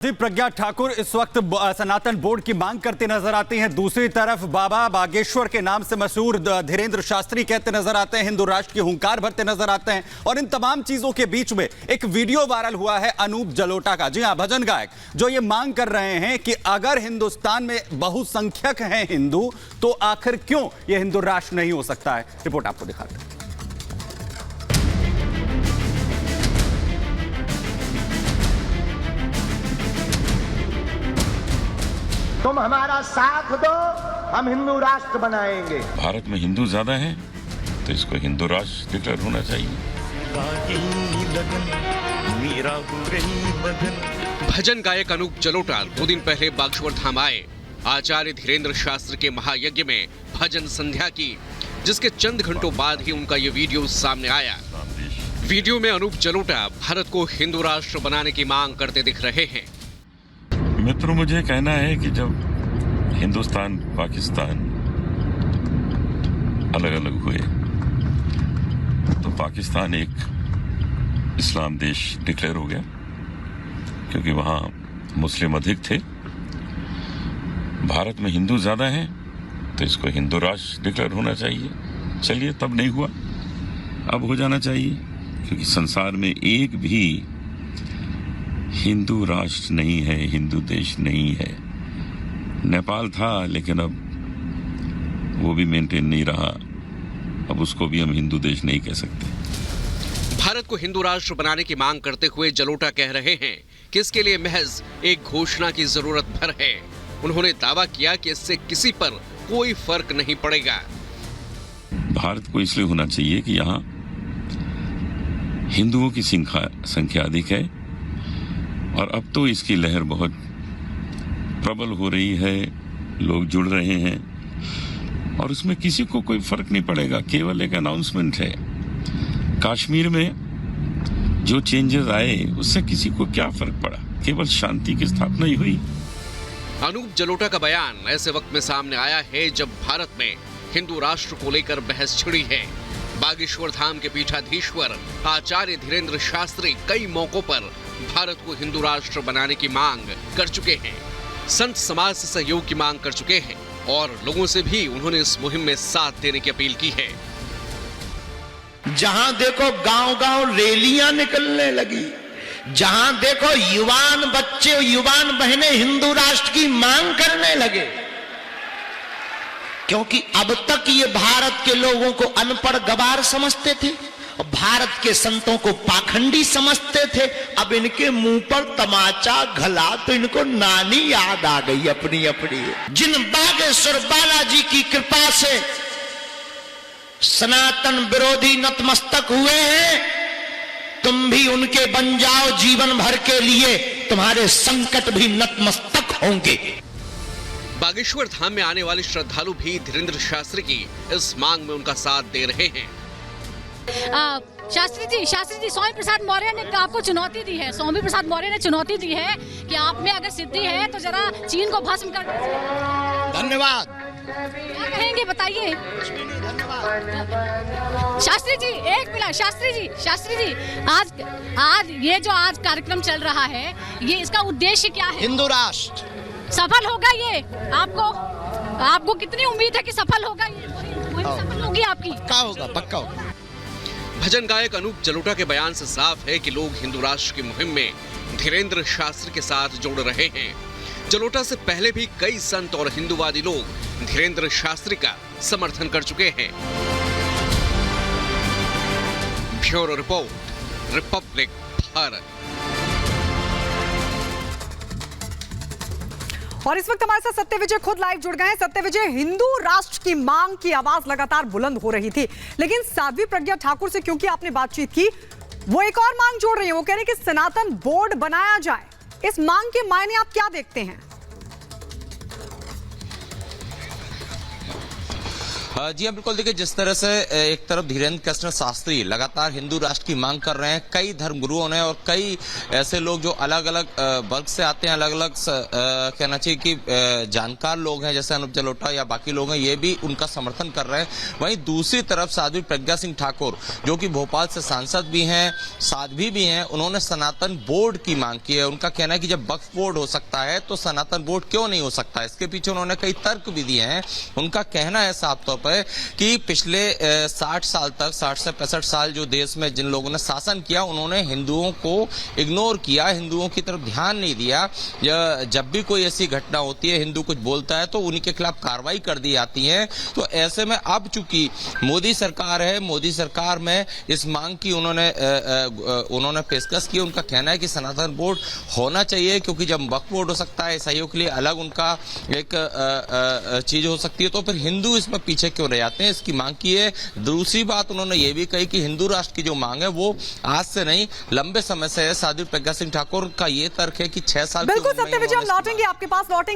प्रज्ञा ठाकुर इस वक्त सनातन बोर्ड की मांग करते नजर आती हैं। दूसरी तरफ बाबा बागेश्वर के नाम से मशहूर धीरेन्द्र शास्त्री कहते नजर आते हैं, हिंदू राष्ट्र की हुंकार भरते नजर आते हैं। और इन तमाम चीजों के बीच में एक वीडियो वायरल हुआ है अनूप जलोटा का। जी हां, भजन गायक जो ये मांग कर रहे हैं कि अगर हिंदुस्तान में बहुसंख्यक हैं हिंदू, तो आखिर क्यों यह हिंदू राष्ट्र नहीं हो सकता है। रिपोर्ट आपको दिखाते हैं। तुम हमारा साथ दो, हम हिंदू राष्ट्र बनाएंगे। भारत में हिंदू ज्यादा हैं, तो इसको हिंदू राष्ट्र डिक्लेयर होना चाहिए। भजन गायक अनूप जलोटा 2 दिन पहले बागेश्वर धाम आए, आचार्य धीरेन्द्र शास्त्री के महायज्ञ में भजन संध्या की, जिसके चंद घंटों बाद ही उनका ये वीडियो सामने आया। वीडियो में अनूप जलोटा भारत को हिंदू राष्ट्र बनाने की मांग करते दिख रहे हैं। मित्रों, मुझे कहना है कि जब हिंदुस्तान पाकिस्तान अलग अलग हुए तो पाकिस्तान एक इस्लाम देश डिक्लेयर हो गया, क्योंकि वहां मुस्लिम अधिक थे। भारत में हिंदू ज्यादा हैं, तो इसको हिंदू राष्ट्र डिक्लेयर होना चाहिए। चलिए, तब नहीं हुआ, अब हो जाना चाहिए, क्योंकि संसार में एक भी हिंदू राष्ट्र नहीं है, हिंदू देश नहीं है। नेपाल था, लेकिन अब वो भी मेंटेन नहीं रहा, अब उसको भी हम हिंदू देश नहीं कह सकते। भारत को हिंदू राष्ट्र बनाने की मांग करते हुए जलोटा कह रहे हैं कि इसके लिए महज एक घोषणा की जरूरत भर है। उन्होंने दावा किया कि इससे किसी पर कोई फर्क नहीं पड़ेगा। भारत को इसलिए होना चाहिए कि यहाँ हिंदुओं की संख्या अधिक है, और अब तो इसकी लहर बहुत प्रबल हो रही है, लोग जुड़ रहे हैं, और उसमें किसी को कोई फर्क नहीं पड़ेगा। केवल एक अनाउंसमेंट है। कश्मीर में जो चेंजेस आए, उससे किसी को क्या फर्क पड़ा, केवल शांति की स्थापना ही हुई। अनूप जलोटा का बयान ऐसे वक्त में सामने आया है जब भारत में हिंदू राष्ट्र को लेकर बहस छिड़ी है। बागेश्वर धाम के पीठाधीश्वर आचार्य धीरेन्द्र शास्त्री कई मौकों पर भारत को हिंदू राष्ट्र बनाने की मांग कर चुके हैं। संत समाज से सहयोग की मांग कर चुके हैं, और लोगों से भी उन्होंने इस मुहिम में साथ देने की अपील की है। जहां देखो गांव-गांव रैलियां निकलने लगी, जहां देखो युवान बच्चे, युवान बहनें हिंदू राष्ट्र की मांग करने लगे, क्योंकि अब तक ये भारत के लोगों को अनपढ़ गवार समझते थे, भारत के संतों को पाखंडी समझते थे। अब इनके मुंह पर तमाचा घला तो इनको नानी याद आ गई अपनी अपनी। जिन बागेश्वर बालाजी की कृपा से सनातन विरोधी नतमस्तक हुए हैं, तुम भी उनके बन जाओ जीवन भर के लिए, तुम्हारे संकट भी नतमस्तक होंगे। बागेश्वर धाम में आने वाले श्रद्धालु भी धीरेन्द्र शास्त्री की इस मांग में उनका साथ दे रहे हैं। शास्त्री जी स्वामी प्रसाद मौर्य ने आपको चुनौती दी है। स्वामी प्रसाद मौर्य ने चुनौती दी है कि आप में अगर सिद्धि है तो जरा चीन को भस्म कर दीजिए। धन्यवाद। क्या कहेंगे बताइए। शास्त्री जी, एक मिनट। शास्त्री जी, आज ये जो आज कार्यक्रम चल रहा है, ये इसका उद्देश्य क्या है? हिंदू राष्ट्र सफल होगा ये? आपको कितनी उम्मीद है कि सफल होगा ये? वही सफल होगी आपकी? पक्का होगा। भजन गायक अनूप जलोटा के बयान से साफ है कि लोग हिंदू राष्ट्र की मुहिम में धीरेन्द्र शास्त्री के साथ जुड़ रहे हैं। जलोटा से पहले भी कई संत और हिंदूवादी लोग धीरेन्द्र शास्त्री का समर्थन कर चुके हैं। Bureau report, Republic Bharat. और इस वक्त हमारे साथ सत्य विजय खुद लाइव जुड़ गए हैं। सत्य विजय, हिंदू राष्ट्र की मांग की आवाज लगातार बुलंद हो रही थी, लेकिन साध्वी प्रज्ञा ठाकुर से क्योंकि आपने बातचीत की, वो एक और मांग जोड़ रही है। वो कह रहे हैं कि सनातन बोर्ड बनाया जाए। इस मांग के मायने आप क्या देखते हैं? जी हाँ, बिल्कुल। देखिए, जिस तरह से एक तरफ धीरेन्द्र कृष्ण शास्त्री लगातार हिंदू राष्ट्र की मांग कर रहे हैं, कई धर्मगुरुओं ने और कई ऐसे लोग जो अलग अलग वर्ग से आते हैं, अलग अलग कहना चाहिए कि जानकार लोग हैं जैसे अनुप जलोटा या बाकी लोग हैं, ये भी उनका समर्थन कर रहे हैं। वहीं दूसरी तरफ साध्वी प्रज्ञा सिंह ठाकुर जो कि भोपाल से सांसद भी हैं, साध्वी भी हैं, उन्होंने सनातन बोर्ड की मांग की है। उनका कहना है कि जब वक्फ बोर्ड हो सकता है तो सनातन बोर्ड क्यों नहीं हो सकता। इसके पीछे उन्होंने कई तर्क भी दिए हैं। उनका कहना है साफ तौर पर कि पिछले 60 साल तक, 60 से 65 साल जो देश में जिन लोगों ने शासन किया, उन्होंने हिंदुओं को इग्नोर किया, हिंदुओं की तरफ ध्यान नहीं दिया। जब भी कोई ऐसी घटना होती है, हिंदू कुछ बोलता है तो उन्हीं के खिलाफ कार्रवाई कर दी जाती है। तो ऐसे में अब चूंकि मोदी सरकार है, मोदी सरकार में इस मांग की उन्होंने पेशकश की। उनका कहना है कि सनातन बोर्ड होना चाहिए, क्योंकि जब वक्फ बोर्ड हो सकता है, ईसाइयों के लिए अलग उनका एक चीज हो सकती है, तो फिर हिंदू इसमें पीछे क्यों रह जाते हैं, इसकी मांग की है। दूसरी बात उन्होंने ये भी कही कि हिंदू राष्ट्र की जो मांग है वो आज से नहीं, लंबे समय से है। साध्वी प्रज्ञा सिंह ठाकुर का ये तर्क है कि 6 साल बिल्कुल सत्य विजय, हम लौटेंगे आपके पास, लौटेंगे।